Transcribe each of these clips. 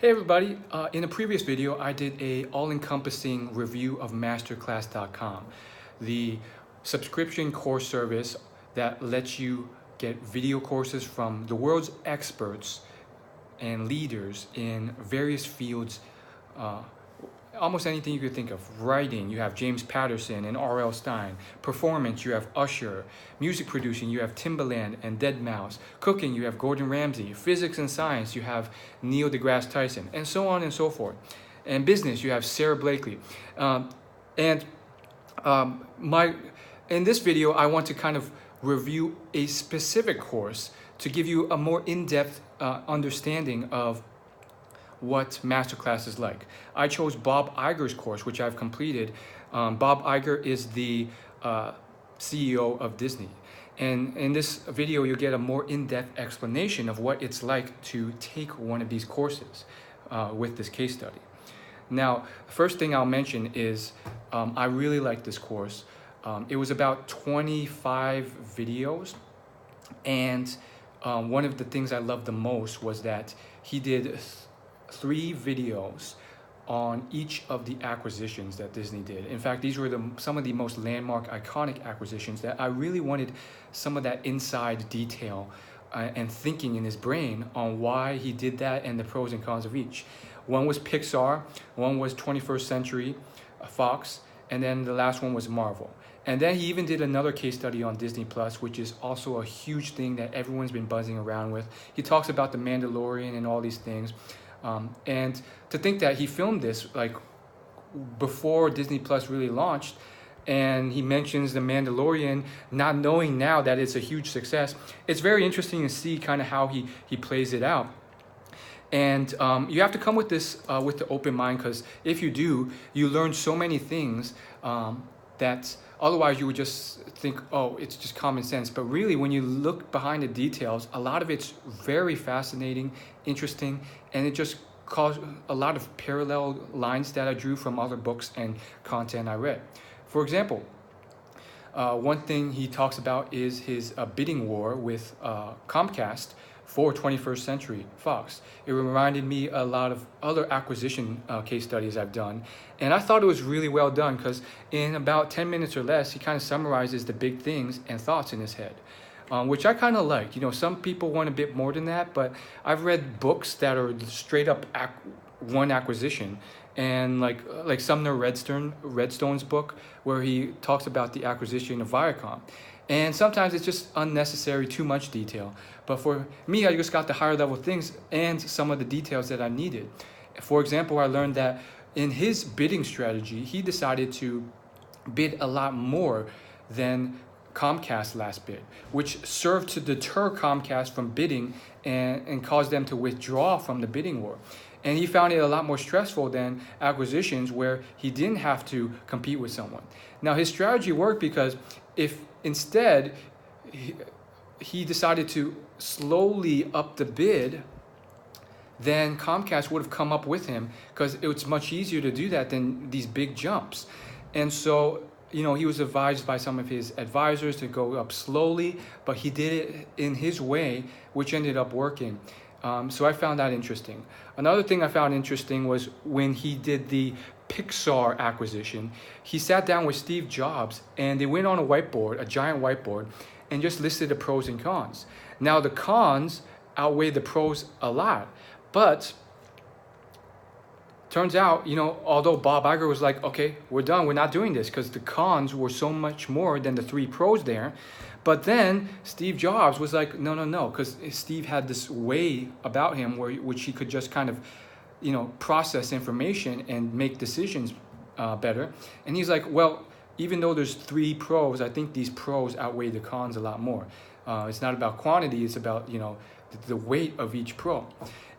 Hey everybody, in a previous video I did a all-encompassing review of Masterclass.com, the subscription course service that lets you get video courses from the world's experts and leaders in various fields, almost anything you could think of. Writing, you have James Patterson and R.L. Stine. Performance, you have Usher. Music producing, you have Timbaland and Deadmau5. Cooking, you have Gordon Ramsay. Physics and science, you have Neil deGrasse Tyson, and so on and so forth. And business, you have Sarah Blakely. In this video, I want to kind of review a specific course to give you a more in-depth understanding of what Masterclass is like. I chose Bob Iger's course, which I've completed. Bob Iger is the CEO of Disney. And in this video, you'll get a more in-depth explanation of what it's like to take one of these courses with this case study. Now, the first thing I'll mention is I really like this course. It was about 25 videos, and one of the things I loved the most was that he did 3 videos on each of the acquisitions that Disney did. In fact, these were some of the most landmark, iconic acquisitions that I really wanted some of that inside detail and thinking in his brain on why he did that and the pros and cons of each. One was Pixar, one was 21st Century Fox, and then the last one was Marvel. And then he even did another case study on Disney Plus, which is also a huge thing that everyone's been buzzing around with. He talks about The Mandalorian and all these things. And to think that he filmed this like before Disney Plus really launched, and he mentions The Mandalorian, not knowing now that it's a huge success, it's very interesting to see kind of how he plays it out. And you have to come with this with the open mind, because if you do, you learn so many things that otherwise you would just think, oh, it's just common sense. But really, when you look behind the details, a lot of it's very fascinating, interesting, and it just caused a lot of parallel lines that I drew from other books and content I read. For example, one thing he talks about is his bidding war with Comcast for 21st Century Fox. It reminded me a lot of other acquisition case studies I've done. And I thought it was really well done, because in about 10 minutes or less, he kind of summarizes the big things and thoughts in his head, which I kind of like. You know, some people want a bit more than that, but I've read books that are straight up one acquisition. And like Sumner Redstone's book, where he talks about the acquisition of Viacom. And sometimes it's just unnecessary, too much detail. But for me, I just got the higher level things and some of the details that I needed. For example, I learned that in his bidding strategy, he decided to bid a lot more than Comcast's last bid, which served to deter Comcast from bidding and caused them to withdraw from the bidding war. And he found it a lot more stressful than acquisitions where he didn't have to compete with someone. Now, his strategy worked, because if instead he decided to slowly up the bid, then Comcast would have come up with him, because it's much easier to do that than these big jumps. And so, you know, he was advised by some of his advisors to go up slowly, but he did it in his way, which ended up working. So I found that interesting. Another thing I found interesting was when he did the Pixar acquisition, he sat down with Steve Jobs and they went on a whiteboard, a giant whiteboard, and just listed the pros and cons. Now, the cons outweigh the pros a lot, but turns out, you know, although Bob Iger was like, okay, we're done, we're not doing this, because the cons were so much more than the 3 pros there. But then Steve Jobs was like, no, because Steve had this way about him which he could just kind of, you know, process information and make decisions better. And he's like, well, even though there's 3 pros, I think these pros outweigh the cons a lot more. It's not about quantity, it's about, you know, the weight of each pro.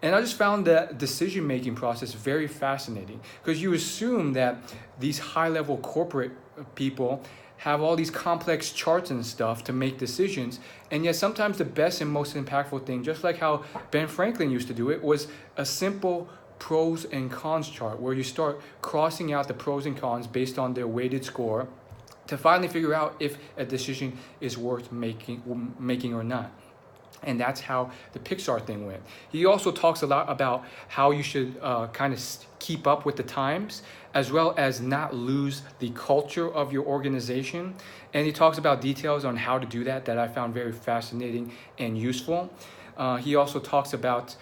And I just found that decision-making process very fascinating, because you assume that these high-level corporate people have all these complex charts and stuff to make decisions, and yet sometimes the best and most impactful thing, just like how Ben Franklin used to do it, was a simple pros and cons chart, where you start crossing out the pros and cons based on their weighted score to finally figure out if a decision is worth making or not. And that's how the Pixar thing went. He also talks a lot about how you should kind of keep up with the times, as well as not lose the culture of your organization. And he talks about details on how to do that I found very fascinating and useful. He also talks about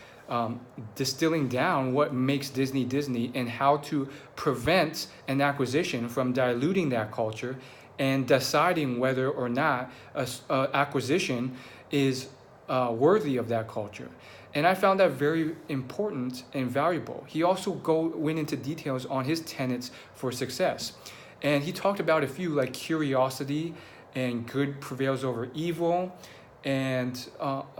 distilling down what makes Disney Disney and how to prevent an acquisition from diluting that culture and deciding whether or not an acquisition is worthy of that culture. And I found that very important and valuable. He also went into details on his tenets for success. And he talked about a few, like curiosity and good prevails over evil and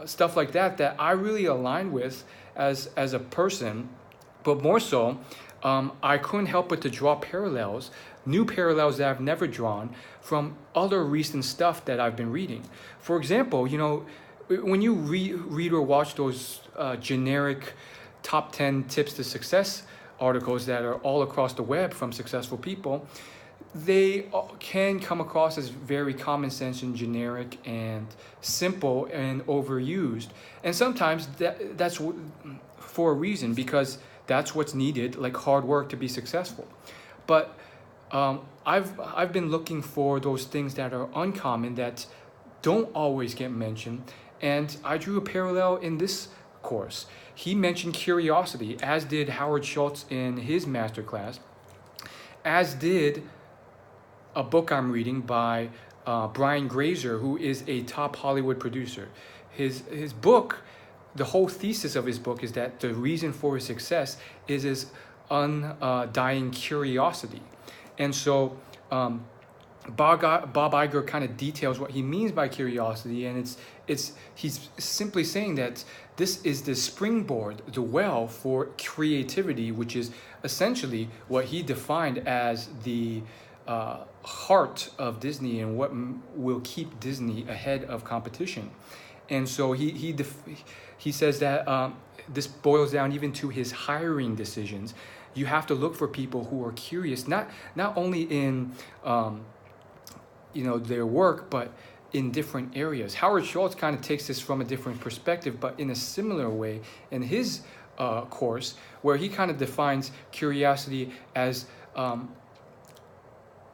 stuff like that I really aligned with as a person. But more so, I couldn't help but to draw parallels, new parallels that I've never drawn from other recent stuff that I've been reading. For example, when you read or watch those generic top 10 tips to success articles that are all across the web from successful people, they can come across as very common sense and generic and simple and overused. And sometimes that's for a reason, because that's what's needed, like hard work to be successful. But I've been looking for those things that are uncommon, that don't always get mentioned. And I drew a parallel in this course. He mentioned curiosity, as did Howard Schultz in his masterclass, as did a book I'm reading by Brian Grazer, who is a top Hollywood producer. His book, the whole thesis of his book is that the reason for his success is his undying curiosity. And so Bob Iger kind of details what he means by curiosity, and he's simply saying that this is the springboard, the well for creativity, which is essentially what he defined as the heart of Disney and what will keep Disney ahead of competition. And so he says that this boils down even to his hiring decisions. You have to look for people who are curious, not only in their work, but in different areas. Howard Schultz kind of takes this from a different perspective, but in a similar way in his course, where he kind of defines curiosity as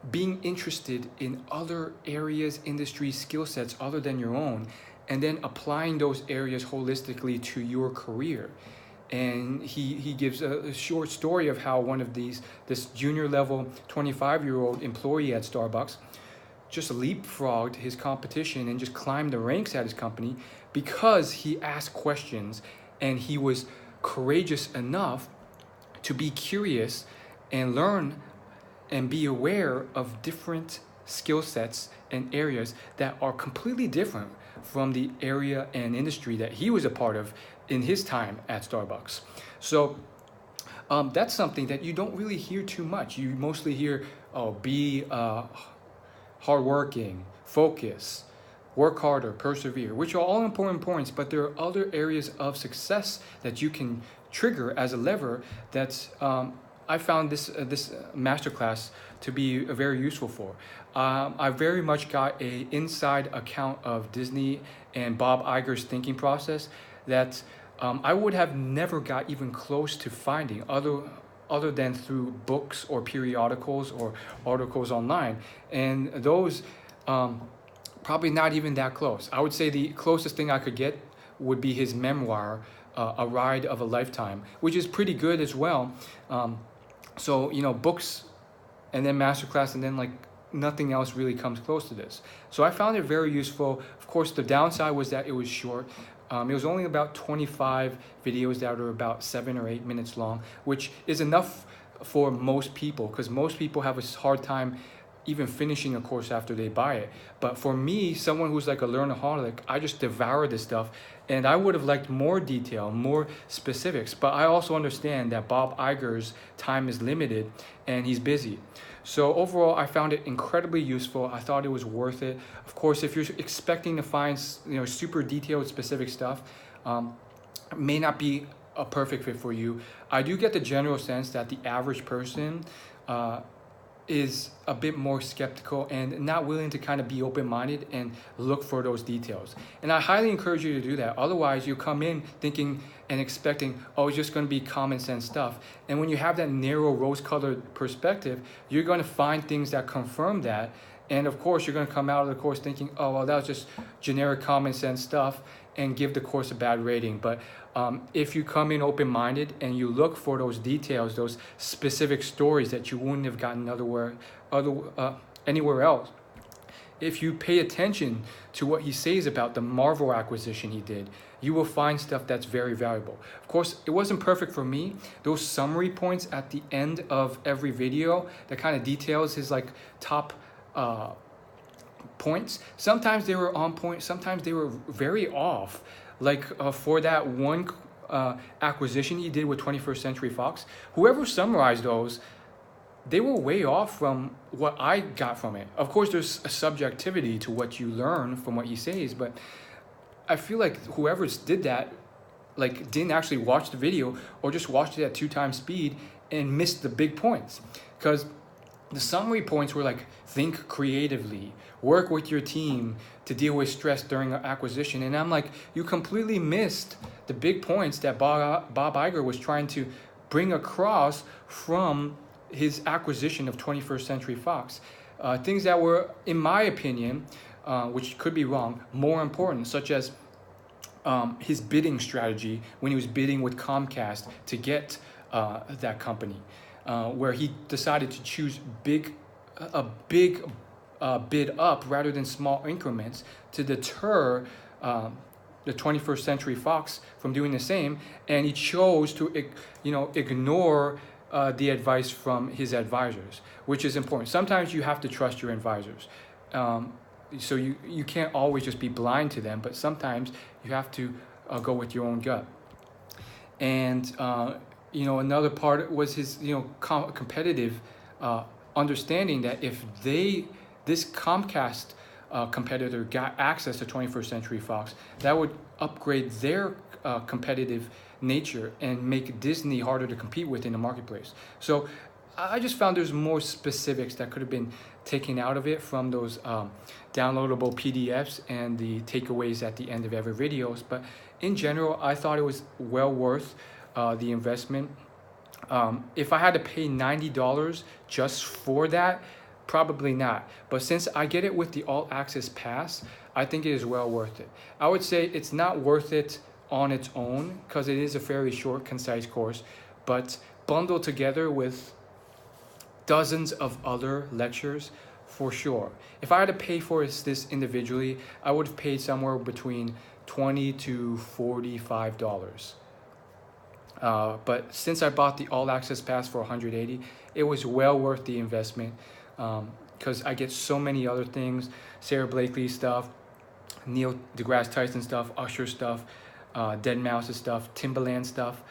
being interested in other areas, industries, skill sets other than your own, and then applying those areas holistically to your career. And he gives a short story of how this junior level 25-year-old employee at Starbucks just leapfrogged his competition and just climbed the ranks at his company because he asked questions and he was courageous enough to be curious and learn and be aware of different skill sets and areas that are completely different from the area and industry that he was a part of in his time at Starbucks. So that's something that you don't really hear too much. You mostly hear, be hardworking, focus, work harder, persevere, which are all important points, but there are other areas of success that you can trigger as a lever that I found this masterclass to be very useful for. I very much got an inside account of Disney and Bob Iger's thinking process that I would have never got even close to finding other than through books or periodicals or articles online. And those probably not even that close. I would say the closest thing I could get would be his memoir, A Ride of a Lifetime, which is pretty good as well. So, books and then masterclass and then nothing else really comes close to this. So I found it very useful. Of course, the downside was that it was short. It was only about 25 videos that are about 7 or 8 minutes long, which is enough for most people, because most people have a hard time even finishing a course after they buy it. But for me, someone who's like a learnaholic, I just devour this stuff, and I would have liked more detail, more specifics. But I also understand that Bob Iger's time is limited and he's busy. So overall, I found it incredibly useful. I thought it was worth it. Of course, if you're expecting to find super detailed, specific stuff, it may not be a perfect fit for you. I do get the general sense that the average person is a bit more skeptical and not willing to kind of be open-minded and look for those details. And I highly encourage you to do that. Otherwise, you come in thinking and expecting, oh, it's just going to be common sense stuff. And when you have that narrow rose-colored perspective, you're going to find things that confirm that. And of course, you're going to come out of the course thinking, oh, well, that was just generic common sense stuff, and give the course a bad rating. But if you come in open-minded and you look for those details, those specific stories that you wouldn't have gotten anywhere else, if you pay attention to what he says about the Marvel acquisition he did, you will find stuff that's very valuable. Of course, it wasn't perfect for me. Those summary points at the end of every video that kind of details his like top points, sometimes they were on point, sometimes they were very off. Like for that one acquisition he did with 21st Century Fox, whoever summarized those, they were way off from what I got from it. Of course, there's a subjectivity to what you learn from what he says, but I feel like whoever did that like didn't actually watch the video, or just watched it at 2x speed and missed the big points. Because the summary points were like, think creatively, work with your team to deal with stress during an acquisition. And I'm like, you completely missed the big points that Bob Iger was trying to bring across from his acquisition of 21st Century Fox. Things that were, in my opinion, which could be wrong, more important, such as his bidding strategy when he was bidding with Comcast to get that company. Where he decided to choose a big bid up rather than small increments to deter the 21st Century Fox from doing the same, and he chose to ignore the advice from his advisors, which is important. Sometimes you have to trust your advisors, so you can't always just be blind to them, but sometimes you have to go with your own gut. And another part was his, competitive understanding that if this Comcast competitor got access to 21st Century Fox, that would upgrade their competitive nature and make Disney harder to compete with in the marketplace. So I just found there's more specifics that could have been taken out of it from those downloadable PDFs and the takeaways at the end of every videos. But in general, I thought it was well worth the investment. If I had to pay $90 just for that, probably not. But since I get it with the All Access Pass, I think it is well worth it. I would say it's not worth it on its own because it is a fairly short, concise course, but bundled together with dozens of other lectures, for sure. If I had to pay for this individually, I would have paid somewhere between $20 to $45. But since I bought the All Access Pass for $180, it was well worth the investment because I get so many other things, Sarah Blakely stuff, Neil deGrasse Tyson stuff, Usher stuff, Dead Mouse's stuff, Timbaland stuff,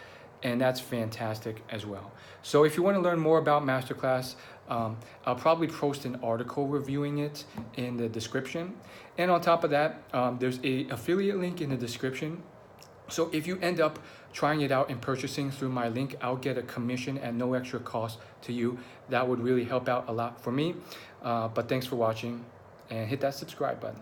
and that's fantastic as well. So if you want to learn more about Masterclass, I'll probably post an article reviewing it in the description. And on top of that, there's an affiliate link in the description. So if you end up trying it out and purchasing through my link, I'll get a commission at no extra cost to you. That would really help out a lot for me. But thanks for watching, and hit that subscribe button.